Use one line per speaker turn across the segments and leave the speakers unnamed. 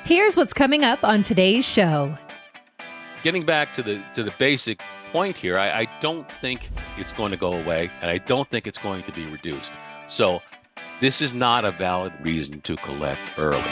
Here's what's coming up on today's show.
Getting back to the basic point here, I don't think it's going to go away, and I don't think it's going to be reduced. So this is not a valid reason to collect early.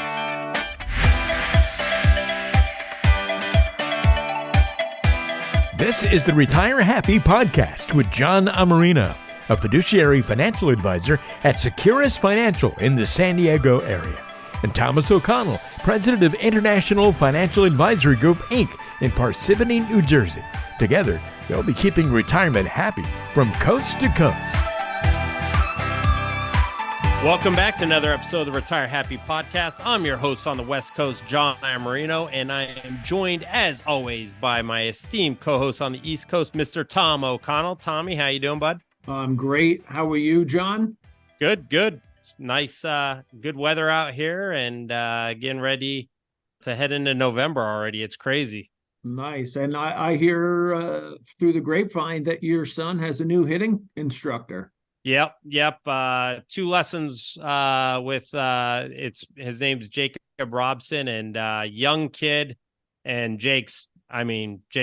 This is the Retire Happy podcast with John Amarino, a fiduciary financial advisor at Securus Financial in the San Diego area, and Thomas O'Connell, president of International Financial Advisory Group, Inc. in Parsippany, New Jersey. Together, they'll be keeping retirement happy from coast to coast.
Welcome back to another episode of the Retire Happy podcast. I'm your host on the West Coast, John Amarino, and I am joined, as always, by my esteemed co-host on the East Coast, Mr. Tom O'Connell. Tommy, how you doing, bud?
I'm great. How are you, John?
Good. It's nice, good weather out here, and getting ready to head into November already. It's crazy.
Nice. And I hear through the grapevine that your son has a new hitting instructor.
Yep. 2 lessons with his name's Jacob Robson, and young kid, and Jake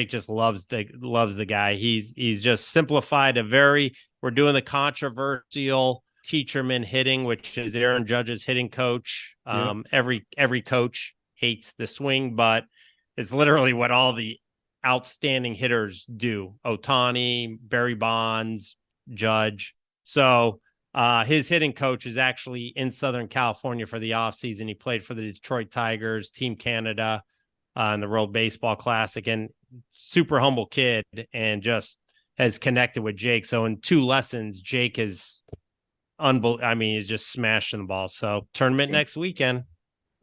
just loves the guy. He's just simplified we're doing the controversial Teacherman hitting, which is Aaron Judge's hitting coach. Every coach hates the swing, but it's literally what all the outstanding hitters do. Ohtani, Barry Bonds, Judge. So his hitting coach is actually in Southern California for the offseason. He played for the Detroit Tigers, Team Canada, in the World Baseball Classic, and super humble kid, and just has connected with Jake. So in 2 lessons, Jake is he's just smashing the ball. So tournament next weekend.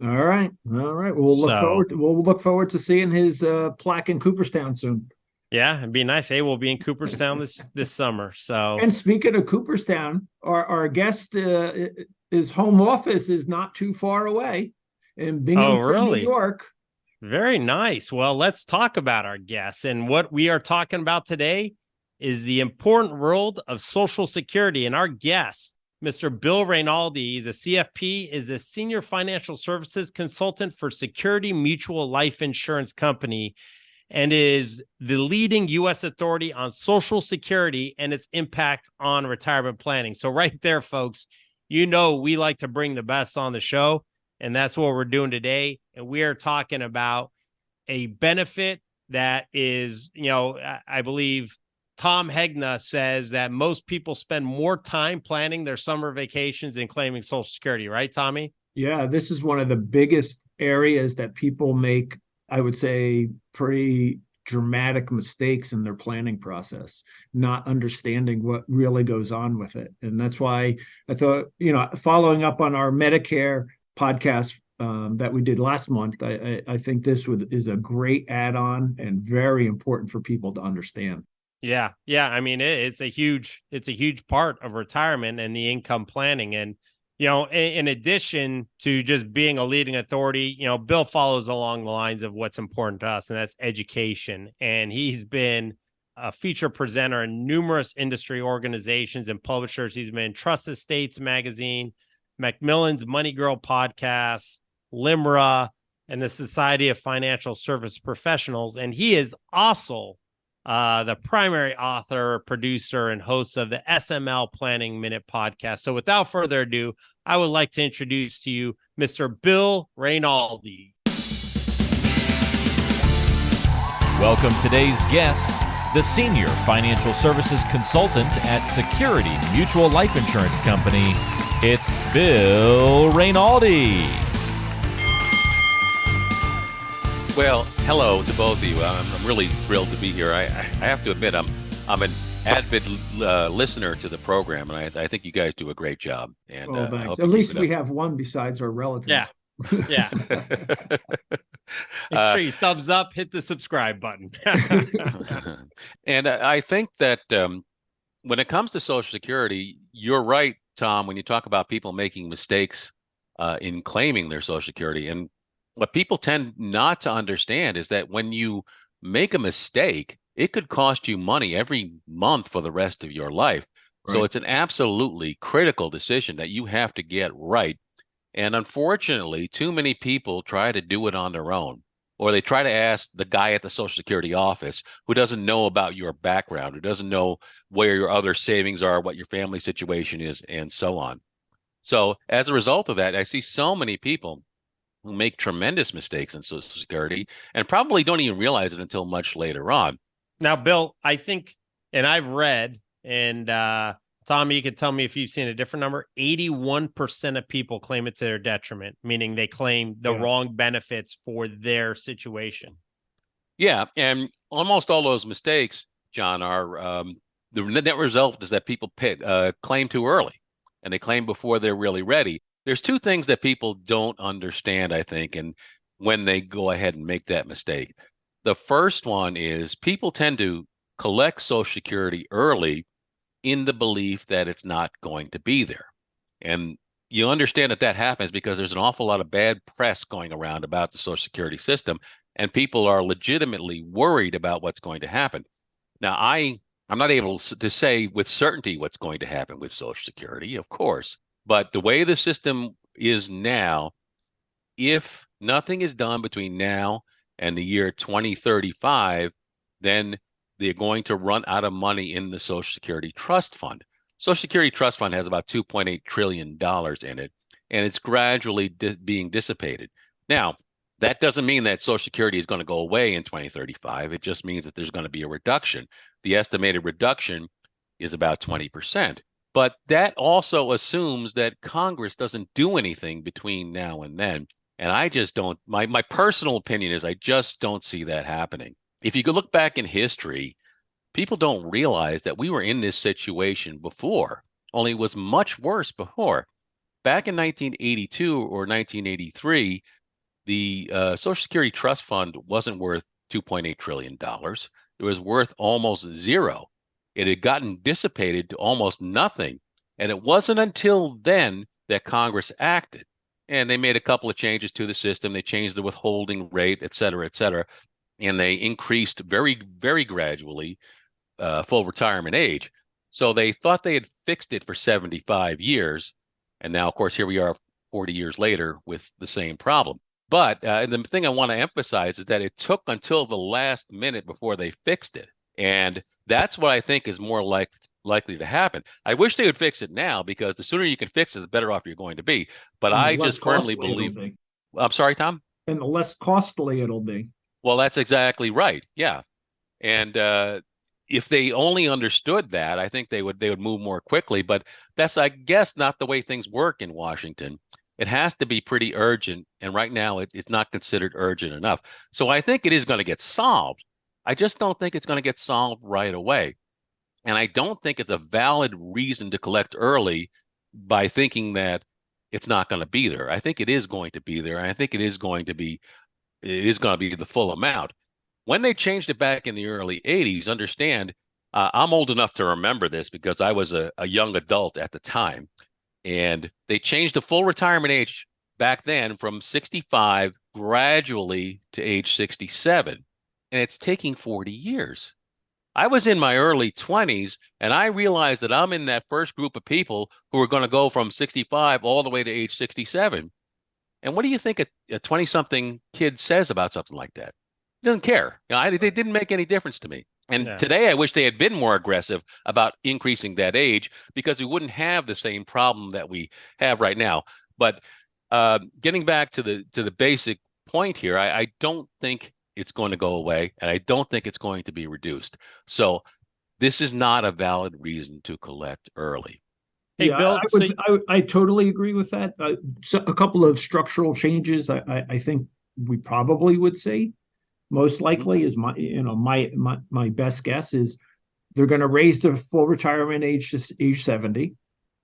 All right. We'll look forward to seeing his plaque in Cooperstown soon.
Yeah, it'd be nice. Hey, we'll be in Cooperstown this summer. So,
and speaking of Cooperstown, our guest, his home office is not too far away in Binghamton, New York.
Very nice. Well, let's talk about our guests. And what we are talking about today is the important world of Social Security. And our guest, Mr. Bill Rainaldi, he's a CFP, is a senior financial services consultant for Security Mutual Life Insurance Company, and is the leading U.S. authority on Social Security and its impact on retirement planning. So right there, folks, we like to bring the best on the show, and that's what we're doing today. And we are talking about a benefit that is, I believe Tom Hegna says that most people spend more time planning their summer vacations than claiming Social Security. Right, Tommy?
Yeah, this is one of the biggest areas that people make, I would say, pretty dramatic mistakes in their planning process, not understanding what really goes on with it. And that's why I thought, following up on our Medicare podcast that we did last month, I think this is a great add-on and very important for people to understand.
Yeah. I mean, it's a huge part of retirement and the income planning. And, in addition to just being a leading authority, Bill follows along the lines of what's important to us, and that's education. And he's been a feature presenter in numerous industry organizations and publishers. He's been in Trust Estates Magazine, Macmillan's Money Girl podcast, LIMRA, and the Society of Financial Service Professionals. And he is also the primary author, producer, and host of the SML Planning Minute podcast. So without further ado, I would like to introduce to you Mr. Bill Rainaldi.
Welcome today's guest, the Senior Financial Services Consultant at Security Mutual Life Insurance Company. It's Bill Rainaldi.
Well, hello to both of you. I'm really thrilled to be here. I have to admit, I'm an avid listener to the program, and I think you guys do a great job. And
thanks. At least we have one besides our relatives.
Yeah. Make sure you thumbs up, hit the subscribe button.
And I think that when it comes to Social Security, you're right, Tom, when you talk about people making mistakes in claiming their Social Security. And what people tend not to understand is that when you make a mistake, it could cost you money every month for the rest of your life. Right. So it's an absolutely critical decision that you have to get right. And unfortunately, too many people try to do it on their own, or they try to ask the guy at the Social Security office who doesn't know about your background, who doesn't know where your other savings are, what your family situation is, and so on. So as a result of that, I see so many people who make tremendous mistakes in Social Security and probably don't even realize it until much later on.
Now, Bill, I think, and I've read, and Tommy, you could tell me if you've seen a different number. 81% of people claim it to their detriment, meaning they claim the wrong benefits for their situation.
Yeah, and almost all those mistakes, John, are the net result is that people claim too early, and they claim before they're really ready. There's two things that people don't understand, I think, and when they go ahead and make that mistake. The first one is people tend to collect Social Security early in the belief that it's not going to be there. And you understand that happens because there's an awful lot of bad press going around about the Social Security system, and people are legitimately worried about what's going to happen. Now, I'm not able to say with certainty what's going to happen with Social Security, of course, but the way the system is now, if nothing is done between now and the year 2035, then they're going to run out of money in the Social Security Trust Fund. Social Security Trust Fund has about $2.8 trillion in it, and it's gradually being dissipated. Now, that doesn't mean that Social Security is going to go away in 2035. It just means that there's going to be a reduction. The estimated reduction is about 20%. But that also assumes that Congress doesn't do anything between now and then. And I just don't, my personal opinion is I just don't see that happening. If you could look back in history, people don't realize that we were in this situation before, only it was much worse before. Back in 1982 or 1983, the Social Security Trust Fund wasn't worth $2.8 trillion. It was worth almost zero. It had gotten dissipated to almost nothing. And it wasn't until then that Congress acted. And they made a couple of changes to the system. They changed the withholding rate, et cetera, and they increased very, very gradually full retirement age. So they thought they had fixed it for 75 years. And now, of course, here we are 40 years later with the same problem. But the thing I want to emphasize is that it took until the last minute before they fixed it. And that's what I think is more likely to happen. I wish they would fix it now, because the sooner you can fix it, the better off you're going to be. But I just firmly believe. I'm sorry, Tom?
And the less costly it'll be.
Well, that's exactly right. Yeah. And if they only understood that, I think they would move more quickly. But that's, I guess, not the way things work in Washington. It has to be pretty urgent. And right now it's not considered urgent enough. So I think it is going to get solved. I just don't think it's going to get solved right away. And I don't think it's a valid reason to collect early by thinking that it's not going to be there. I think it is going to be there. And I think it is going to be the full amount. When they changed it back in the early 80s, understand, I'm old enough to remember this because I was a young adult at the time. And they changed the full retirement age back then from 65 gradually to age 67. And it's taking 40 years. I was in my early 20s, and I realized that I'm in that first group of people who are going to go from 65 all the way to age 67. And what do you think a 20-something kid says about something like that? He doesn't care. It didn't make any difference to me. And today I wish they had been more aggressive about increasing that age, because we wouldn't have the same problem that we have right now. But getting back to the basic point here, I don't think it's going to go away, and I don't think it's going to be reduced. So this is not a valid reason to collect early.
Hey, Bill,
I totally agree with that. So a couple of structural changes I think we probably would see. Most likely is my best guess is they're going to raise the full retirement age to age 70,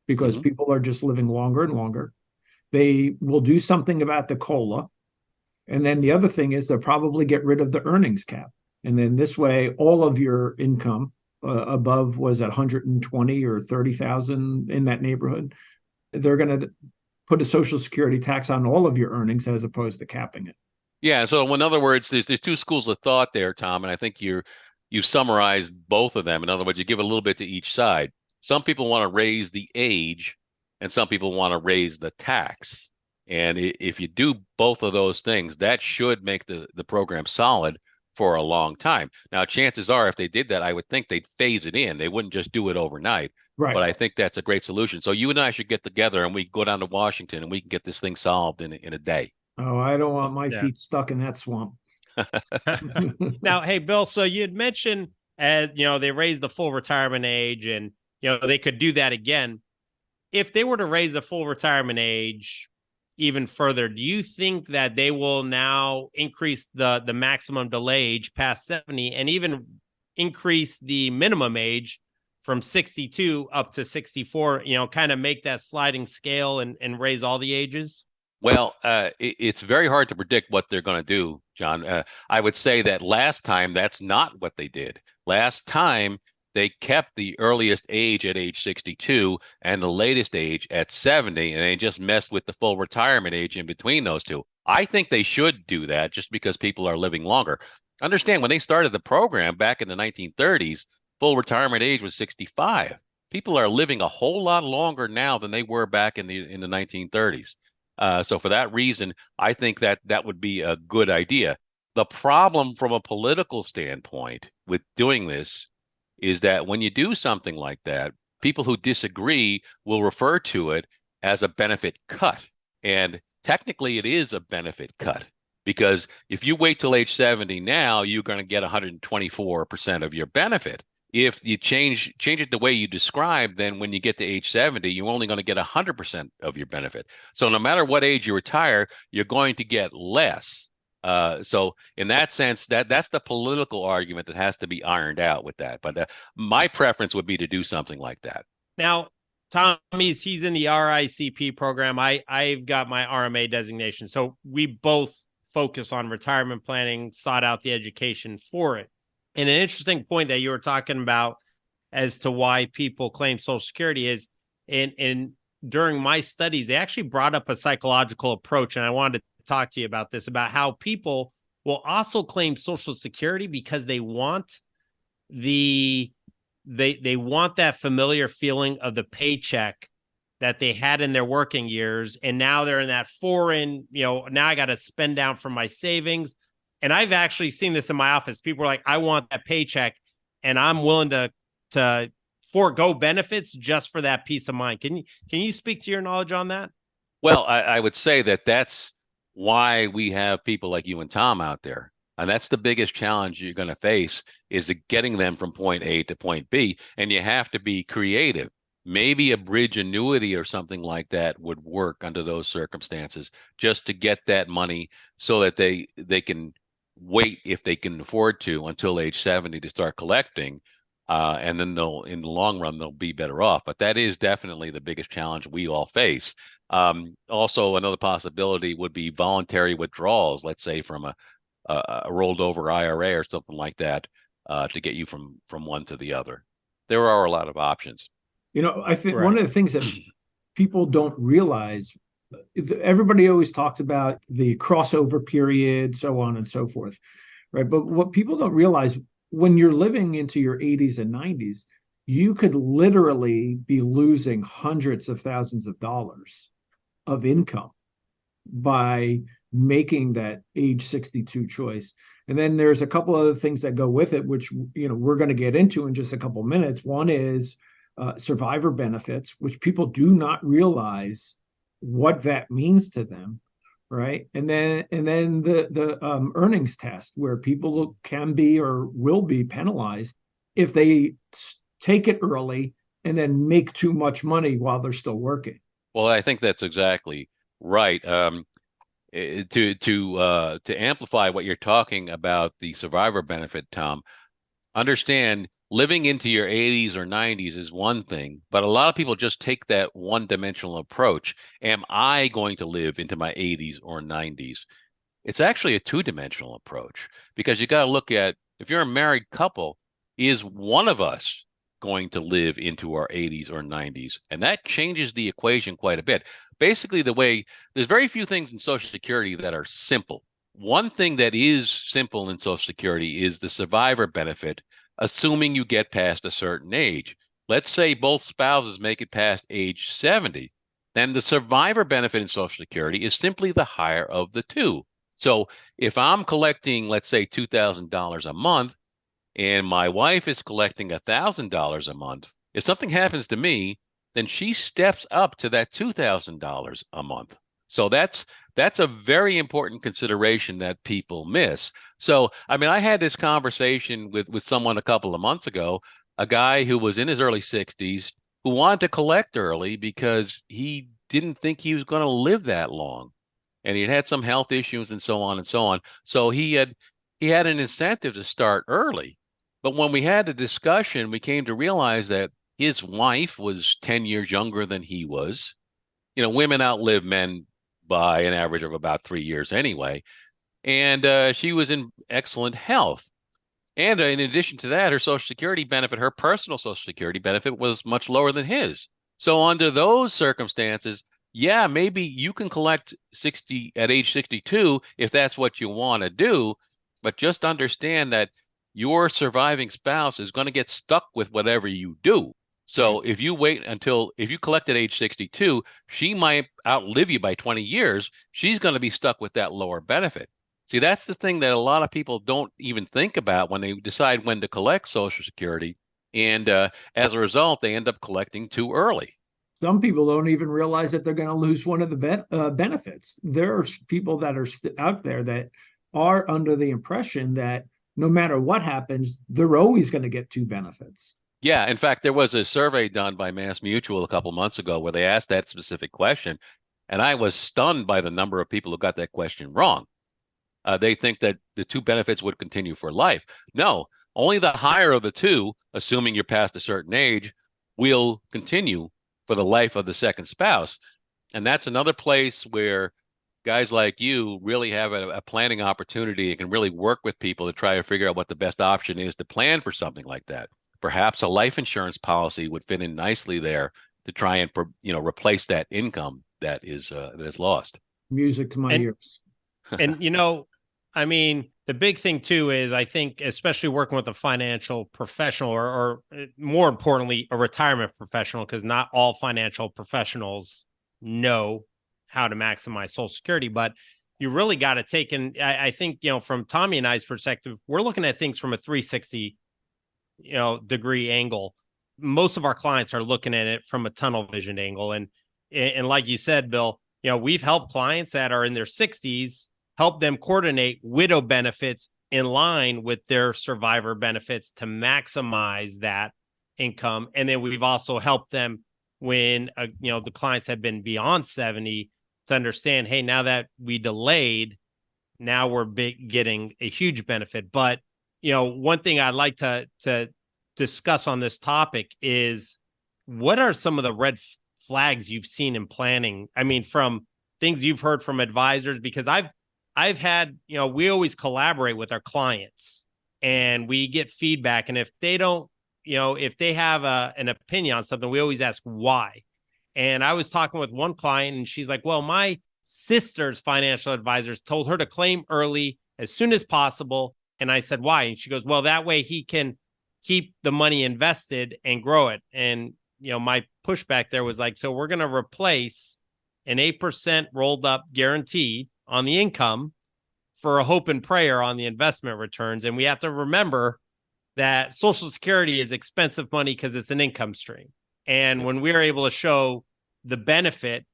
because people are just living longer and longer. They will do something about the COLA. And then the other thing is they'll probably get rid of the earnings cap. And then this way, all of your income above was at 120 or 30,000 in that neighborhood, they're going to put a Social Security tax on all of your earnings as opposed to capping it.
Yeah. So in other words, there's two schools of thought there, Tom, and I think you summarized both of them. In other words, you give a little bit to each side. Some people want to raise the age, and some people want to raise the tax. And if you do both of those things, that should make the program solid for a long time. Now, chances are, if they did that, I would think they'd phase it in. They wouldn't just do it overnight.
Right.
But I think that's a great solution. So you and I should get together and we go down to Washington and we can get this thing solved in a day.
Oh, I don't want my feet stuck in that swamp.
Now, hey, Bill, so you had mentioned, they raised the full retirement age and, they could do that again. If they were to raise the full retirement age even further, do you think that they will now increase the maximum delay age past 70 and even increase the minimum age from 62 up to 64, kind of make that sliding scale and raise all the ages?
Well, it's very hard to predict what they're going to do, John. I would say that last time, that's not what they did. Last time, they kept the earliest age at age 62 and the latest age at 70, and they just messed with the full retirement age in between those two. I think they should do that just because people are living longer. Understand, when they started the program back in the 1930s, full retirement age was 65. People are living a whole lot longer now than they were back in the 1930s. So for that reason, I think that would be a good idea. The problem from a political standpoint with doing this is that when you do something like that, people who disagree will refer to it as a benefit cut. And technically it is a benefit cut, because if you wait till age 70 now, you're going to get 124% of your benefit. If you change it the way you described, then when you get to age 70, you're only going to get 100% of your benefit. So no matter what age you retire, you're going to get less. So in that sense, that's the political argument that has to be ironed out with that. But my preference would be to do something like that.
Now, Tommy's, he's in the RICP program. I've got my RMA designation. So we both focus on retirement planning, sought out the education for it. And an interesting point that you were talking about as to why people claim Social Security is during my studies, they actually brought up a psychological approach. And I wanted to talk to you about this, about how people will also claim Social Security because they want they want that familiar feeling of the paycheck that they had in their working years. And now they're in that foreign, now I got to spend down from my savings. And I've actually seen this in my office. People are like, I want that paycheck and I'm willing to forego benefits just for that peace of mind. Can you speak to your knowledge on that?
Well, I would say that's why we have people like you and Tom out there. And that's the biggest challenge you're going to face, is getting them from point A to point B. And you have to be creative. Maybe a bridge annuity or something like that would work under those circumstances, just to get that money so that they can wait, if they can afford to, until age 70 to start collecting. And then in the long run, they'll be better off. But that is definitely the biggest challenge we all face. Also, another possibility would be voluntary withdrawals, let's say from a rolled over IRA or something like that, to get you from one to the other. There are a lot of options.
I think one of the things that people don't realize, everybody always talks about the crossover period, so on and so forth, right? But what people don't realize, when you're living into your 80s and 90s, you could literally be losing hundreds of thousands of dollars of income by making that age 62 choice. And then there's a couple other things that go with it, which we're going to get into in just a couple minutes. One is survivor benefits, which people do not realize what that means to them, right? And then the earnings test, where people can be or will be penalized if they take it early and then make too much money while they're still working.
Well, I think that's exactly right. To amplify what you're talking about, the survivor benefit, Tom, understand, living into your 80s or 90s is one thing, but a lot of people just take that one-dimensional approach. Am I going to live into my 80s or 90s? It's actually a two-dimensional approach, because you got to look at, if you're a married couple, is one of us going to live into our 80s or 90s? And that changes the equation quite a bit. Basically, there's very few things in Social Security that are simple. One thing that is simple in Social Security is the survivor benefit, assuming you get past a certain age. Let's say both spouses make it past age 70. then the survivor benefit in Social Security is simply the higher of the two. So if I'm collecting, let's say, $2,000 a month, and my wife is collecting $1,000 a month, if something happens to me, then she steps up to that $2,000 a month. So that's a very important consideration that people miss. So, I mean, I had this conversation with someone a couple of months ago, a guy who was in his early 60s who wanted to collect early because he didn't think he was going to live that long. And he had some health issues and so on and so on. So he had an incentive to start early. But when we had a discussion, we came to realize that his wife was 10 years younger than he was. Women outlive men by an average of about 3 years anyway. And she was in excellent health. And in addition to that, her Social Security benefit, her personal Social Security benefit, was much lower than his. So under those circumstances, yeah, maybe you can collect 60 at age 62 if that's what you want to do, but just understand that your surviving spouse is going to get stuck with whatever you do. So if you if you collect at age 62, she might outlive you by 20 years. She's going to be stuck with that lower benefit. See, that's the thing that a lot of people don't even think about when they decide when to collect Social Security. And as a result, they end up collecting too early.
Some people don't even realize that they're going to lose one of the benefits. There are people that are out there that are under the impression that no matter what happens, they're always going to get two benefits.
Yeah, in fact, there was a survey done by Mass Mutual a couple months ago where they asked that specific question, and I was stunned by the number of people who got that question wrong. They think that the two benefits would continue for life. No, only the higher of the two, assuming you're past a certain age, will continue for the life of the second spouse. And that's another place where guys like you really have a planning opportunity and can really work with people to try to figure out what the best option is to plan for something like that. Perhaps a life insurance policy would fit in nicely there to try and replace that income that is lost.
Music to my ears.
And I mean, the big thing too is I think, especially working with a financial professional or more importantly, a retirement professional, because not all financial professionals know how to maximize Social Security, but you really got to take in, I think, from Tommy and I's perspective, we're looking at things from a 360 degree angle. Most of our clients are looking at it from a tunnel vision angle. And like you said, Bill, we've helped clients that are in their 60s, help them coordinate widow benefits in line with their survivor benefits to maximize that income. And then we've also helped them when, the clients have been beyond 70 to understand, hey, now that we delayed, now we're getting a huge benefit. But one thing I'd like to discuss on this topic is what are some of the red flags you've seen in planning? I mean, from things you've heard from advisors, because I've had, we always collaborate with our clients and we get feedback. And if they don't, if they have an opinion on something, we always ask why. And I was talking with one client and she's like, well, my sister's financial advisors told her to claim early as soon as possible. And I said, why? And she goes, well, that way he can keep the money invested and grow it. And, my pushback there was like, so we're going to replace an 8% rolled up guarantee on the income for a hope and prayer on the investment returns. And we have to remember that Social Security is expensive money because it's an income stream. And when we're able to show the benefit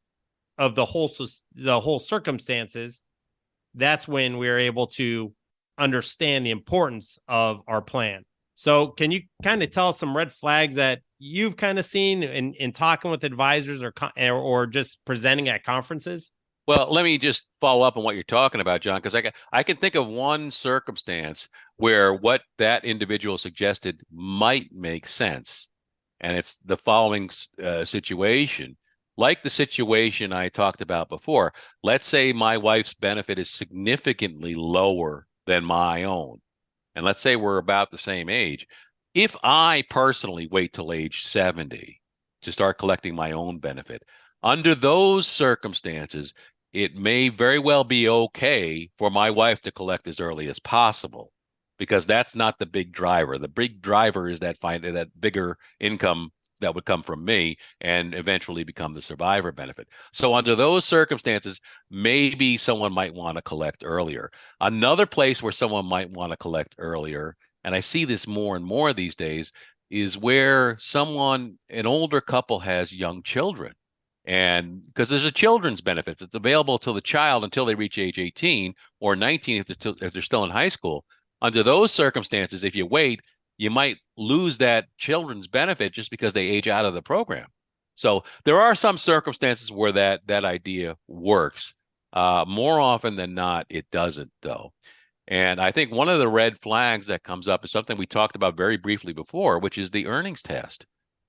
of the whole circumstances, that's when we're able to understand the importance of our plan. So can you kind of tell us some red flags that you've kind of seen in talking with advisors or just presenting at conferences?
Well, let me just follow up on what you're talking about, John, because I can think of one circumstance where what that individual suggested might make sense. And it's the following situation. Like the situation I talked about before, let's say my wife's benefit is significantly lower than my own. And let's say we're about the same age. If I personally wait till age 70 to start collecting my own benefit, under those circumstances, it may very well be okay for my wife to collect as early as possible, because that's not the big driver. The big driver is that bigger income that would come from me and eventually become the survivor benefit. So under those circumstances, maybe someone might want to collect earlier. Another place where someone might want to collect earlier, and I see this more and more these days, is where an older couple has young children. And because there's a children's benefit that's available to the child until they reach age 18 or 19 if they're still in high school. Under those circumstances, if you wait, you might lose that children's benefit just because they age out of the program. So there are some circumstances where that idea works. More often than not, it doesn't, though. And I think one of the red flags that comes up is something we talked about very briefly before, which is the earnings test.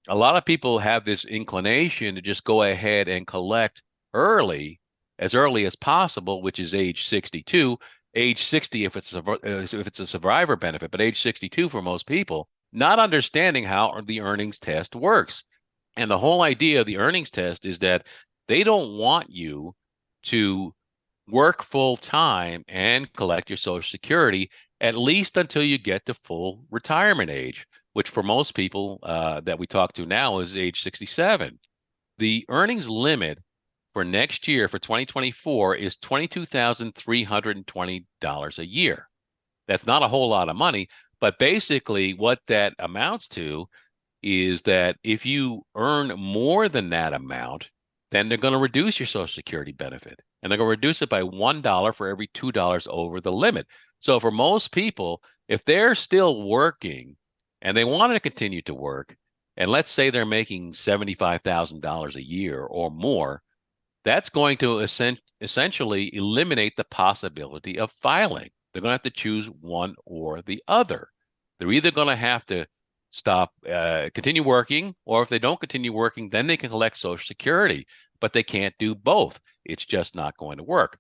A lot of people have this inclination to just go ahead and collect early as possible, which is age 62, age 60 if it's a survivor benefit, but age 62 for most people, not understanding how the earnings test works. And the whole idea of the earnings test is that they don't want you to work full time and collect your Social Security at least until you get to full retirement age, which for most people that we talk to now is age 67. The earnings limit for next year, for 2024, is $22,320 a year. That's not a whole lot of money, but basically what that amounts to is that if you earn more than that amount, then they're going to reduce your Social Security benefit. And they're going to reduce it by $1 for every $2 over the limit. So for most people, if they're still working and they want to continue to work, and let's say they're making $75,000 a year or more, that's going to essentially eliminate the possibility of filing. They're going to have to choose one or the other. They're either going to have to continue working, or if they don't continue working, then they can collect Social Security, but they can't do both. It's just not going to work.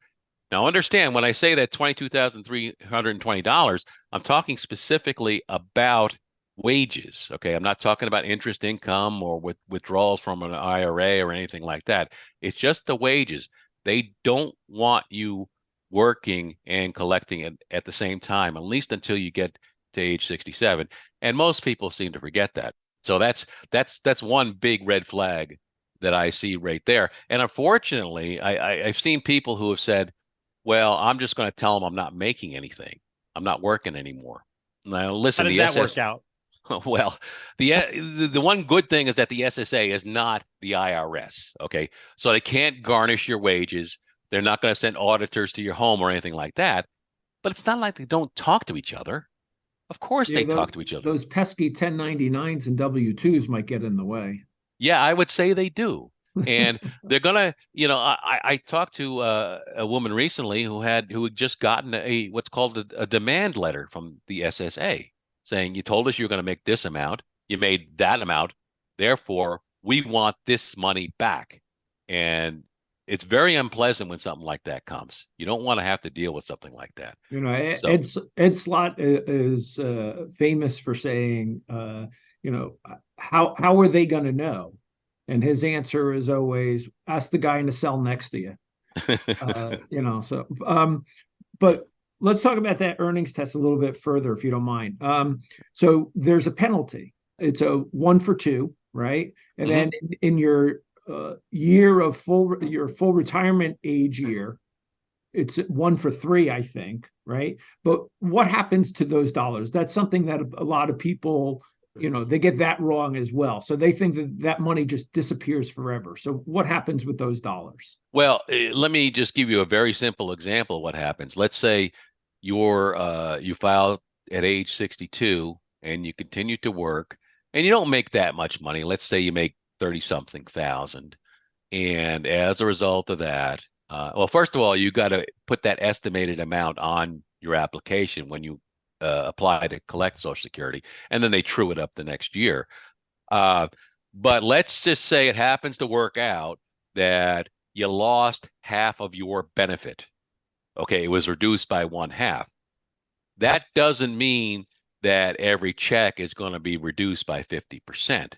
Now, understand, when I say that $22,320, I'm talking specifically about wages. Okay, I'm not talking about interest income or withdrawals from an IRA or anything like that. It's just the wages. They don't want you working and collecting it at the same time, at least until you get to age 67. And most people seem to forget that. So that's one big red flag that I see right there. And unfortunately, I've seen people who have said, well, I'm just going to tell them I'm not making anything. I'm not working anymore. Now, listen,
how does that work out?
Well, the one good thing is that the SSA is not the IRS. Okay, so they can't garnish your wages. They're not going to send auditors to your home or anything like that. But it's not like they don't talk to each other. Of course, they talk to each other.
Those pesky 1099s and W-2s might get in the way.
Yeah, I would say they do. And they're gonna, I talked to a woman recently who had just gotten what's called a demand letter from the SSA saying, you told us you're going to make this amount, you made that amount, therefore we want this money back. And it's very unpleasant when something like that comes. You don't want to have to deal with something like that.
Ed Slott is famous for saying, how are they going to know? And his answer is always, ask the guy in the cell next to you. But let's talk about that earnings test a little bit further, if you don't mind. So there's a penalty. It's a 1 for 2, right? And then in your year of your full retirement age year, it's 1 for 3, I think, right? But what happens to those dollars? That's something that a lot of people, they get that wrong as well. So they think that money just disappears forever. So what happens with those dollars?
Well, let me just give you a very simple example of what happens. Let's say you file at age 62 and you continue to work and you don't make that much money. Let's say you make 30-something thousand. And as a result of that, well, first of all, you got to put that estimated amount on your application when you apply to collect Social Security, and then they true it up the next year. But let's just say it happens to work out that you lost half of your benefit. Okay, it was reduced by 1/2. That doesn't mean that every check is going to be reduced by 50%.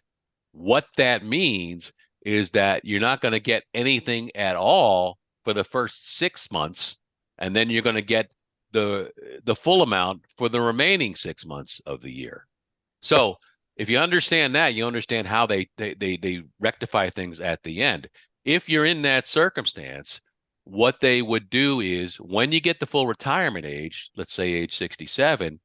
What that means is that you're not going to get anything at all for the first 6 months, and then you're going to get the full amount for the remaining 6 months of the year. So If you understand that, you understand how they rectify things at the end. If you're in that circumstance, what they would do is when you get the full retirement age, let's say age 67,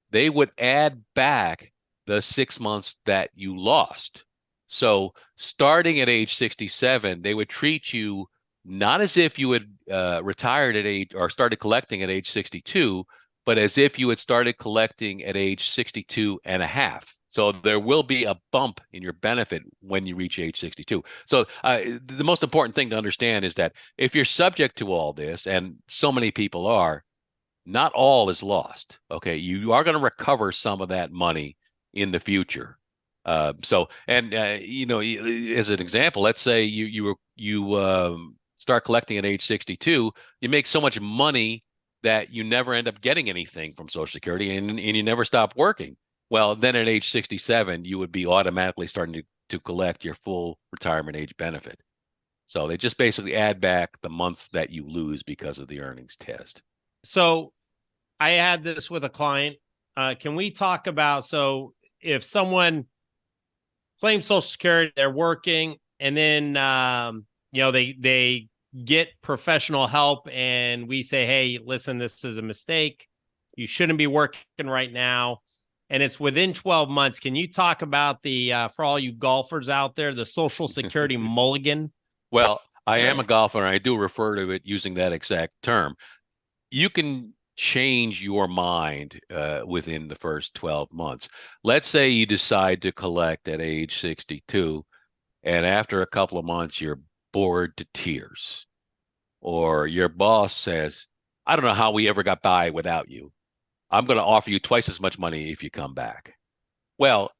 they would add back the 6 months that you lost. So starting at age 67, they would treat you not as if you had retired at age or started collecting at age 62, but as if you had started collecting at age 62 and a half. So there will be a bump in your benefit when you reach age 62. So the most important thing to understand is that if you're subject to all this, and so many people are, not all is lost. Okay, you are going to recover some of that money in the future. As an example, let's say you start collecting at age 62, you make so much money that you never end up getting anything from Social Security, and you never stop working. Well, then at age 67, you would be automatically starting to collect your full retirement age benefit. So they just basically add back the months that you lose because of the earnings test.
So I had this with a client. Can we talk about, so if someone claims Social Security, they're working, and then, they get professional help, and we say, hey, listen, this is a mistake. You shouldn't be working right now. And it's within 12 months. Can you talk about for all you golfers out there, the Social Security mulligan?
Well, I am a golfer, and I do refer to it using that exact term. You can change your mind within the first 12 months. Let's say you decide to collect at age 62, and after a couple of months, you're bored to tears. Or your boss says, I don't know how we ever got by without you. I'm going to offer you twice as much money if you come back. Well,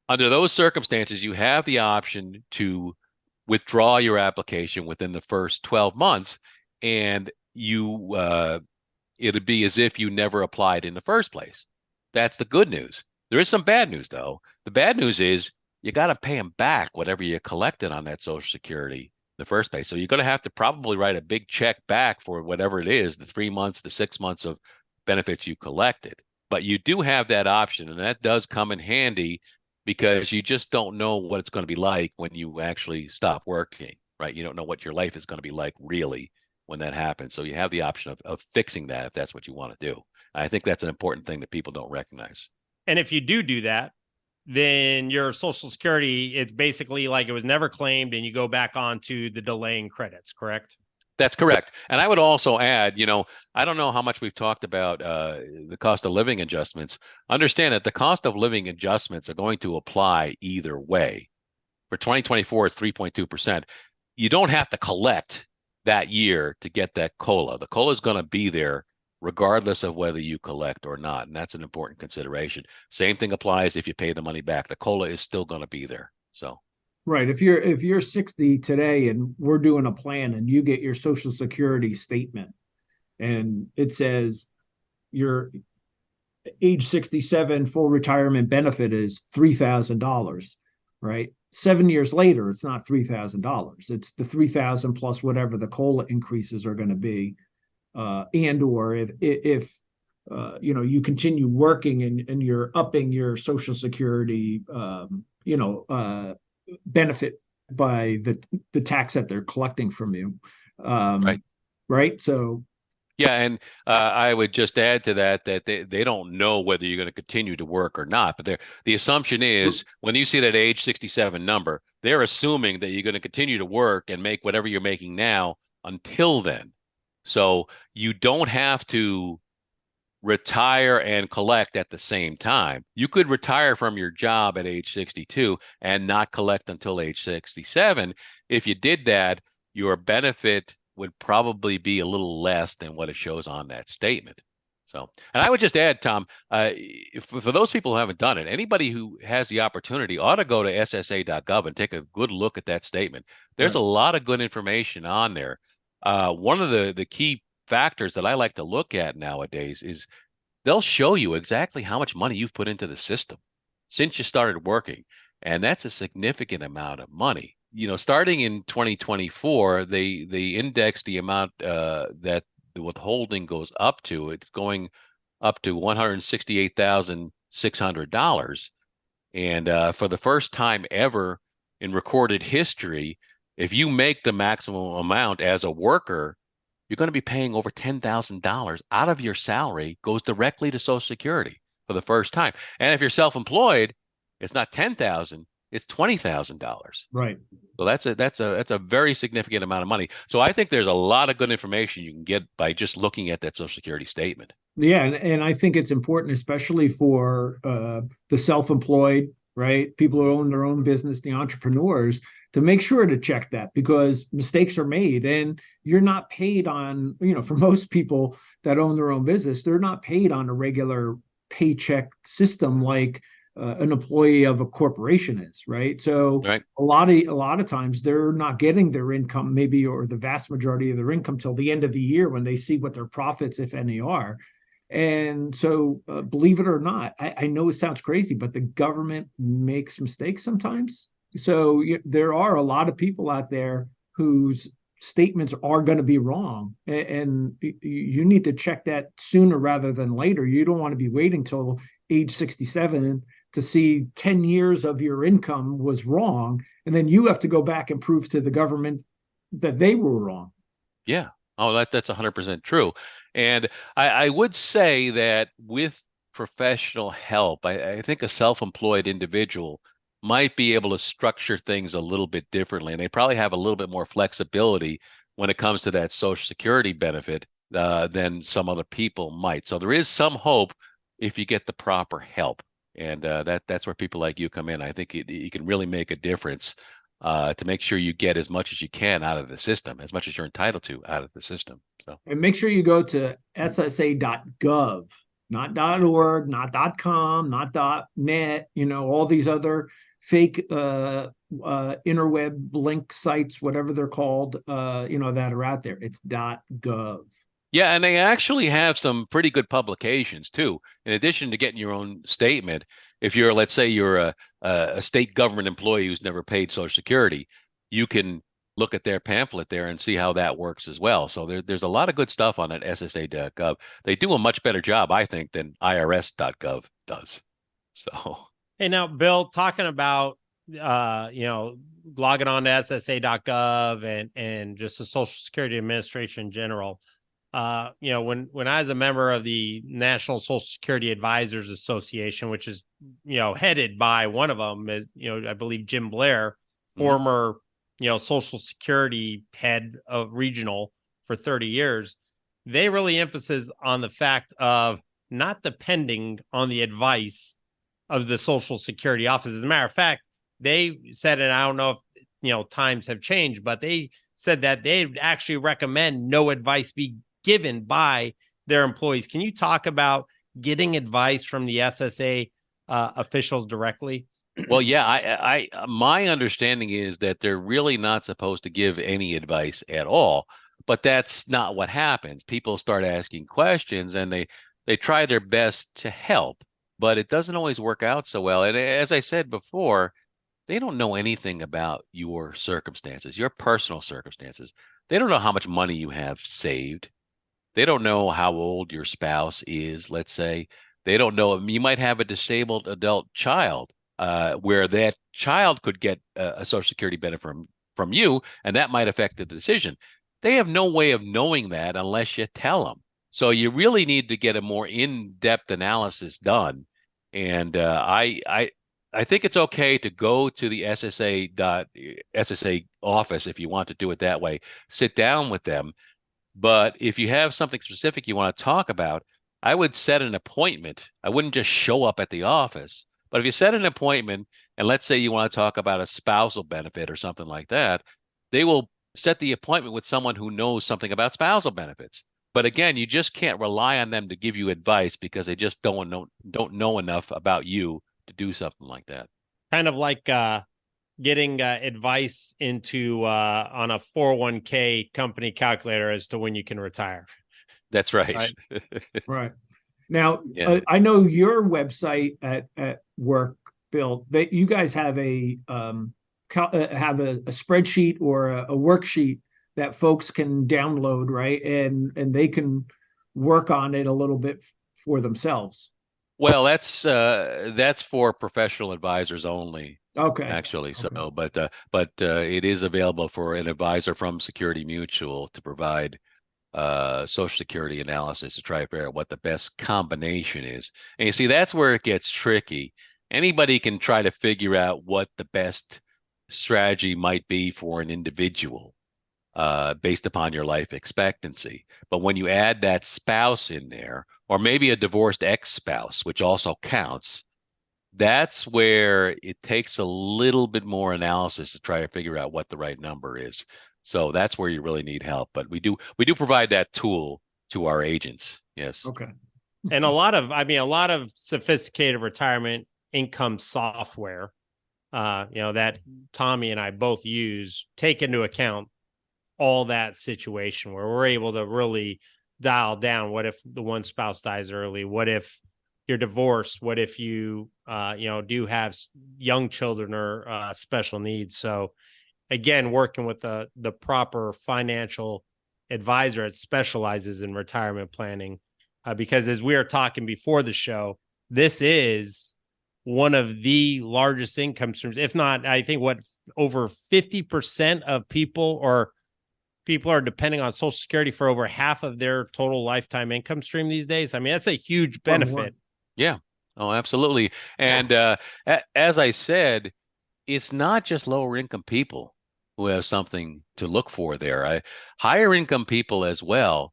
under those circumstances, you have the option to withdraw your application within the first 12 months, and it'd be as if you never applied in the first place. That's the good news. There is some bad news, though. The bad news is you got to pay them back whatever you collected on that Social Security in the first place. So you're going to have to probably write a big check back for whatever it is, the 3 months, the 6 months of benefits you collected. But you do have that option, and that does come in handy because you just don't know what it's going to be like when you actually stop working, right? You don't know what your life is going to be like really when that happens. So you have the option of fixing that if that's what you want to do. And I think that's an important thing that people don't recognize.
And if you do that, then your Social Security, it's basically like it was never claimed, and you go back onto the delaying credits, correct?
That's correct. And I would also add, I don't know how much we've talked about the cost of living adjustments. Understand that the cost of living adjustments are going to apply either way. For 2024, it's 3.2%. You don't have to collect that year to get that COLA. The COLA is going to be there regardless of whether you collect or not. And that's an important consideration. Same thing applies if you pay the money back. The COLA is still going to be there. So.
Right. If you're 60 today and we're doing a plan and you get your Social Security statement and it says your age 67 full retirement benefit is $3,000, right? 7 years later, it's not $3,000. It's the 3,000 plus whatever the COLA increases are going to be, and or if you continue working and you're upping your Social Security, benefit by the tax that they're collecting from you. Right. So.
Yeah. And I would just add to that they don't know whether you're going to continue to work or not. But the assumption is when you see that age 67 number, they're assuming that you're going to continue to work and make whatever you're making now until then. So you don't have to retire and collect at the same time. You could retire from your job at age 62 and not collect until age 67. If you did that, your benefit would probably be a little less than what it shows on that statement. So, and I would just add, Tom, for those people who haven't done it, anybody who has the opportunity ought to go to ssa.gov and take a good look at that statement. There's a lot of good information on there. One of the key factors that I like to look at nowadays is they'll show you exactly how much money you've put into the system since you started working. And that's a significant amount of money. Starting in 2024, they index the amount that the withholding goes up to. It's going up to $168,600. And for the first time ever in recorded history, if you make the maximum amount as a worker, you're going to be paying over $10,000 out of your salary goes directly to Social Security for the first time. And if you're self-employed, it's not 10,000, it's $20,000.
Right.
So that's a very significant amount of money. So I think there's a lot of good information you can get by just looking at that Social Security statement.
Yeah, and I think it's important, especially for the self-employed, right? People who own their own business, the entrepreneurs, to make sure to check that, because mistakes are made, and you're not paid on, for most people that own their own business, they're not paid on a regular paycheck system like an employee of a corporation is, right? So
Right.
a lot of times they're not getting their income, maybe, or the vast majority of their income, till the end of the year when they see what their profits, if any, are. And so, believe it or not, I know it sounds crazy, but the government makes mistakes sometimes. So there are a lot of people out there whose statements are going to be wrong, and you need to check that sooner rather than later. You don't want to be waiting till age 67 to see 10 years of your income was wrong, and then you have to go back and prove to the government that they were wrong.
Yeah. Oh, that's 100% true. And I would say that with professional help, I think a self-employed individual might be able to structure things a little bit differently. And they probably have a little bit more flexibility when it comes to that Social Security benefit than some other people might. So there is some hope if you get the proper help. And that's where people like you come in. I think you can really make a difference to make sure you get as much as you can out of the system, as much as you're entitled to out of the system. So,
and make sure you go to ssa.gov, not .org, not .com, not .net, all these other fake interweb link sites, whatever they're called, that are out there. It's .gov.
yeah, and they actually have some pretty good publications too. In addition to getting your own statement, if you're, let's say you're a state government employee who's never paid Social Security, you can look at their pamphlet there and see how that works as well. So there's a lot of good stuff on that SSA.gov. They do a much better job, I think, than IRS.gov does. So,
Hey, now, Bill, talking about logging on to SSA.gov and just the Social Security Administration in general. When I was a member of the National Social Security Advisors Association, which is, headed by one of them, is, I believe Jim Blair, former, Social Security head of regional for 30 years, they really emphasize on the fact of not depending on the advice of the Social Security office. As a matter of fact, they said, and I don't know if, times have changed, but they said that they actually recommend no advice be given by their employees. Can you talk about getting advice from the SSA officials directly?
Well, yeah, I my understanding is that they're really not supposed to give any advice at all, but that's not what happens. People start asking questions and they try their best to help, but it doesn't always work out so well. And as I said before, they don't know anything about your circumstances, your personal circumstances. They don't know how much money you have saved. They don't know how old your spouse is, let's say. They don't know, you might have a disabled adult child where that child could get a Social Security benefit from you, and that might affect the decision. They have no way of knowing that unless you tell them. So you really need to get a more in-depth analysis done. And I think it's okay to go to the SSA office if you want to do it that way. Sit down with them. But if you have something specific you want to talk about, I would set an appointment. I wouldn't just show up at the office. But if you set an appointment, and let's say you want to talk about a spousal benefit or something like that, they will set the appointment with someone who knows something about spousal benefits. But again, you just can't rely on them to give you advice because they just don't know enough about you to do something like that.
Kind of like getting advice into on a 401k company calculator as to when you can retire.
That's right.
Right. Now,
Yeah.
I know your website at work, Bill, that you guys have a spreadsheet or a worksheet that folks can download, right? And they can work on it a little bit for themselves.
Well, that's for professional advisors only,
Okay.
actually. So,
Okay.
but it is available for an advisor from Security Mutual to provide Social Security analysis to try to figure out what the best combination is. And you see, that's where it gets tricky. Anybody can try to figure out what the best strategy might be for an individual based upon your life expectancy. But when you add that spouse in there, or maybe a divorced ex-spouse, which also counts, that's where it takes a little bit more analysis to try to figure out what the right number is. So that's where you really need help. But we do provide that tool to our agents. Yes.
Okay.
And a lot of sophisticated retirement income software, that Tommy and I both use, take into account all that situation where we're able to really dial down. What if the one spouse dies early? What if you're divorced? What if you, do have young children or special needs? So again, working with the proper financial advisor that specializes in retirement planning, because as we were talking before the show, this is one of the largest income streams, if not, I think over 50% of people are depending on Social Security for over half of their total lifetime income stream these days. I mean, that's a huge benefit.
Yeah. Oh, absolutely. And as I said, it's not just lower income people who have something to look for there. Higher income people as well.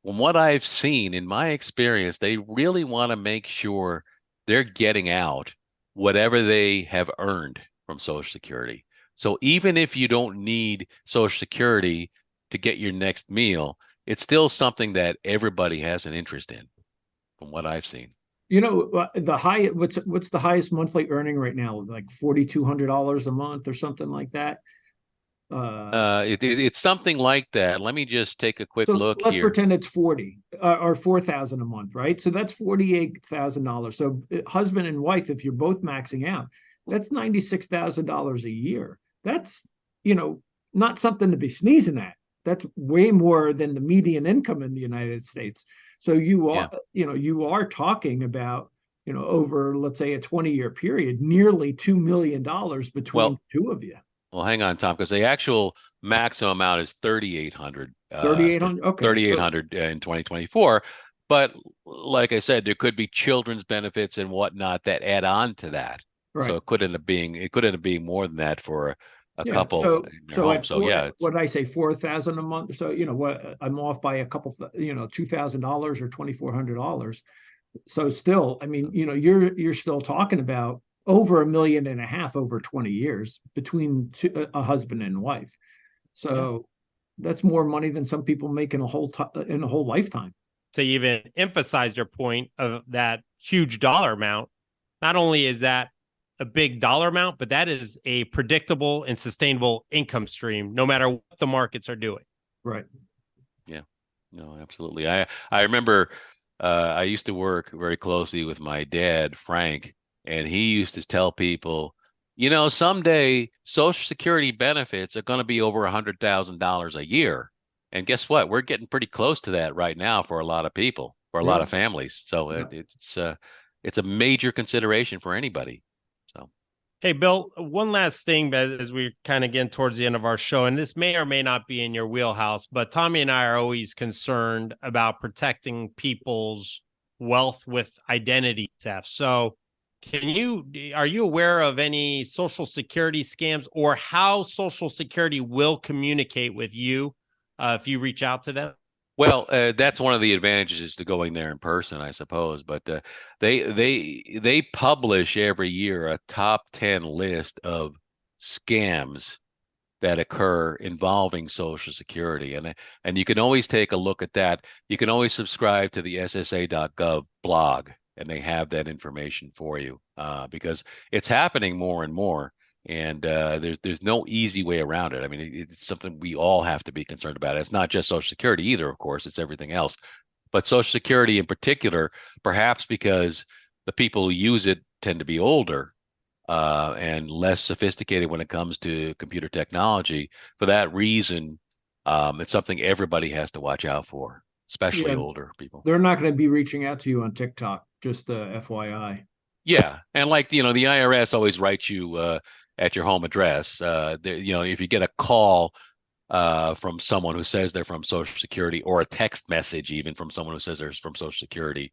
From what I've seen in my experience, they really want to make sure they're getting out whatever they have earned from Social Security. So even if you don't need Social Security to get your next meal, it's still something that everybody has an interest in, from what I've seen.
What's the highest monthly earning right now? Like $4,200 a month or something like that.
It's something like that. Let me just take a quick
So
look
let's
here.
pretend it's 40 or 4,000 a month, right? So that's $48,000. So husband and wife, if you're both maxing out, that's $96,000 a year. That's, not something to be sneezing at. That's way more than the median income in the United States. So you are talking about, over, let's say, a 20-year period, nearly $2 million between the two of you.
Well, hang on, Tom, because the actual maximum amount is 3,800.
3,800. Okay.
3,800 in 2024. But like I said, there could be children's benefits and whatnot that add on to that.
Right.
So it could end up being more than that for a couple in their home. So
what did I say, 4,000 a month? So what I'm off by a couple, $2,000 or $2,400. So still, I mean, you're still talking about over $1.5 million over 20 years between a husband and wife. So that's more money than some people make in a whole lifetime.
To even emphasize your point of that huge dollar amount, not only is that a big dollar amount, but that is a predictable and sustainable income stream, no matter what the markets are doing.
Right.
Yeah. No, absolutely. I remember I used to work very closely with my dad, Frank, and he used to tell people, someday Social Security benefits are going to be over $100,000 a year. And guess what? We're getting pretty close to that right now for a lot of people, for a lot of families. So it's a major consideration for anybody. So,
hey, Bill, one last thing as we're kind of getting towards the end of our show, and this may or may not be in your wheelhouse, but Tommy and I are always concerned about protecting people's wealth with identity theft. So are you aware of any Social Security scams or how Social Security will communicate with you if you reach out to them?
Well, that's one of the advantages to going there in person, I suppose. But they publish every year a top 10 list of scams that occur involving Social Security, and you can always take a look at that. You can always subscribe to the SSA.gov blog, and they have that information for you because it's happening more and more. And there's no easy way around it. I mean, it's something we all have to be concerned about. It's not just Social Security either, of course, it's everything else. But Social Security in particular, perhaps because the people who use it tend to be older and less sophisticated when it comes to computer technology. For that reason, it's something everybody has to watch out for, especially older people.
They're not going to be reaching out to you on TikTok. Just FYI.
Yeah, and like the IRS always writes you at your home address. If you get a call from someone who says they're from Social Security, or a text message even from someone who says they're from Social Security,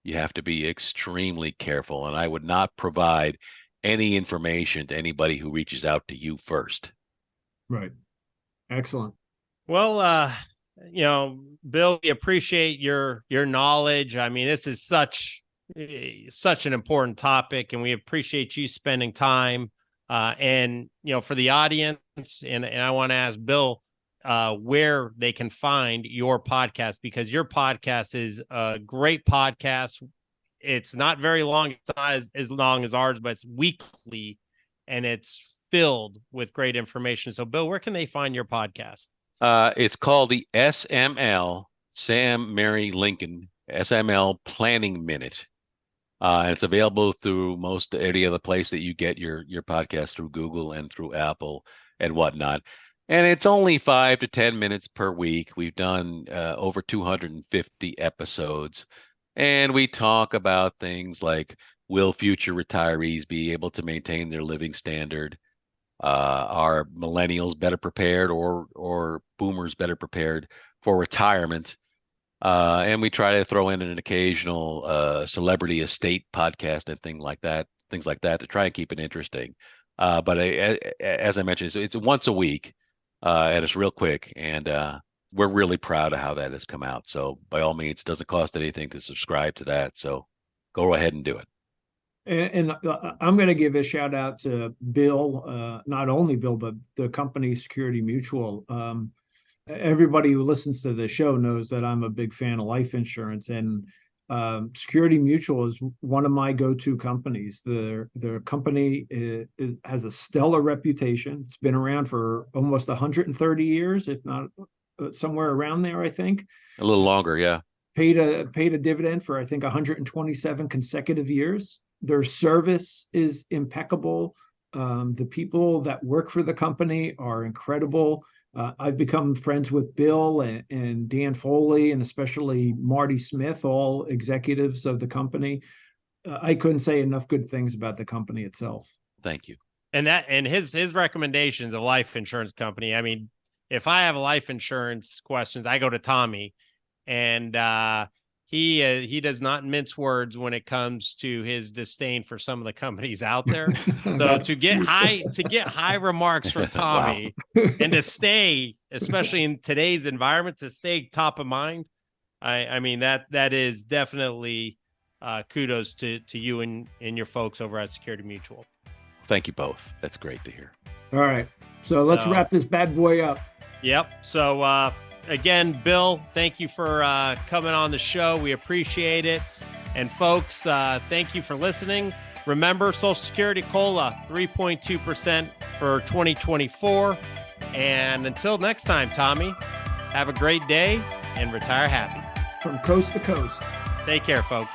you have to be extremely careful. And I would not provide any information to anybody who reaches out to you first.
Right. Excellent.
Well, Bill, we appreciate your knowledge. I mean, this is such an important topic, and we appreciate you spending time. And for the audience, and I want to ask Bill where they can find your podcast, because your podcast is a great podcast. It's not very long. It's not as long as ours, but it's weekly, and it's filled with great information. So, Bill, where can they find your podcast?
It's called the SML, Sam Mary Lincoln, SML Planning Minute. And it's available through most any other place that you get your podcast, through Google and through Apple and whatnot. And it's only 5 to 10 minutes per week. We've done over 250 episodes. And we talk about things like, will future retirees be able to maintain their living standard? Are millennials better prepared, or boomers better prepared for retirement? And we try to throw in an occasional celebrity estate podcast and things like that to try and keep it interesting. But as I mentioned, it's once a week, and it's real quick, and we're really proud of how that has come out. So by all means, it doesn't cost anything to subscribe to that. So go ahead and do it.
And I'm going to give a shout out to Bill, not only Bill, but the company Security Mutual. Everybody who listens to the show knows that I'm a big fan of life insurance, and Security Mutual is one of my go-to companies. Their company has a stellar reputation. It's been around for almost 130 years, if not somewhere around there, I think.
A little longer, yeah.
Paid a dividend for, I think, 127 consecutive years. Their service is impeccable. The people that work for the company are incredible. I've become friends with Bill and Dan Foley, and especially Marty Smith, all executives of the company. I couldn't say enough good things about the company itself.
Thank you.
And his recommendations of life insurance company. I mean, if I have a life insurance questions, I go to Tommy, and he does not mince words when it comes to his disdain for some of the companies out there. So to get high remarks from Tommy, wow. And to stay, especially in today's environment, to stay top of mind, I mean that is definitely kudos to you and your folks over at Security Mutual.
Thank you both. That's great to hear.
All right. So let's wrap this bad boy up.
Yep. So again, Bill, thank you for coming on the show. We appreciate it. And folks, thank you for listening. Remember, Social Security COLA, 3.2% for 2024. And until next time, Tommy, have a great day and retire happy.
From coast to coast.
Take care, folks.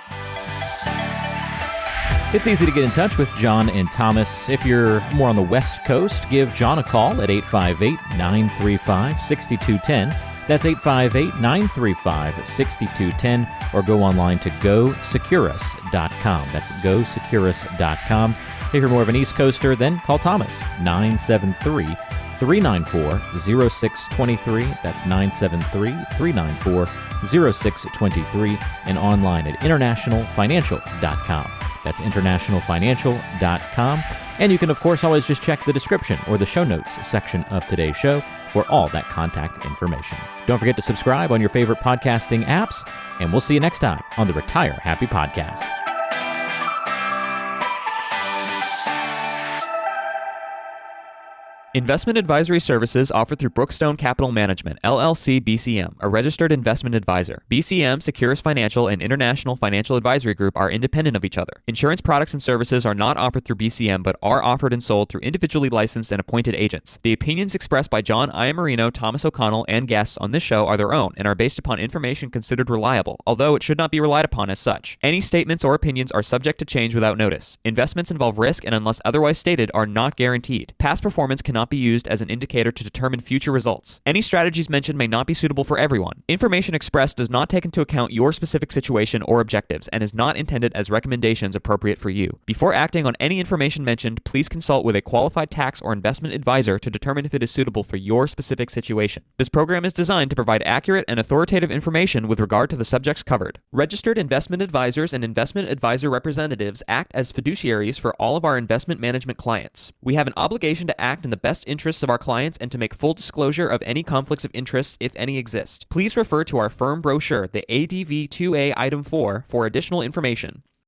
It's easy to get in touch with John and Thomas. If you're more on the West Coast, give John a call at 858-935-6210. That's 858-935-6210, or go online to GoSecurus.com. That's GoSecurus.com. If you're more of an East Coaster, then call Thomas, 973-394-0623. That's 973-394-0623, and online at internationalfinancial.com. That's internationalfinancial.com. And you can, of course, always just check the description or the show notes section of today's show for all that contact information. Don't forget to subscribe on your favorite podcasting apps, and we'll see you next time on the Retire Happy Podcast.
Investment advisory services offered through Brookstone Capital Management, LLC BCM, a registered investment advisor. BCM, Securus Financial, and International Financial Advisory Group are independent of each other. Insurance products and services are not offered through BCM, but are offered and sold through individually licensed and appointed agents. The opinions expressed by John Iamarino, Thomas O'Connell, and guests on this show are their own and are based upon information considered reliable, although it should not be relied upon as such. Any statements or opinions are subject to change without notice. Investments involve risk and, unless otherwise stated, are not guaranteed. Past performance cannot not be used as an indicator to determine future results. Any strategies mentioned may not be suitable for everyone. Information expressed does not take into account your specific situation or objectives and is not intended as recommendations appropriate for you. Before acting on any information mentioned, please consult with a qualified tax or investment advisor to determine if it is suitable for your specific situation. This program is designed to provide accurate and authoritative information with regard to the subjects covered. Registered investment advisors and investment advisor representatives act as fiduciaries for all of our investment management clients. We have an obligation to act in the best interests of our clients and to make full disclosure of any conflicts of interest, if any exist. Please refer to our firm brochure, the ADV 2A Item 4, for additional information.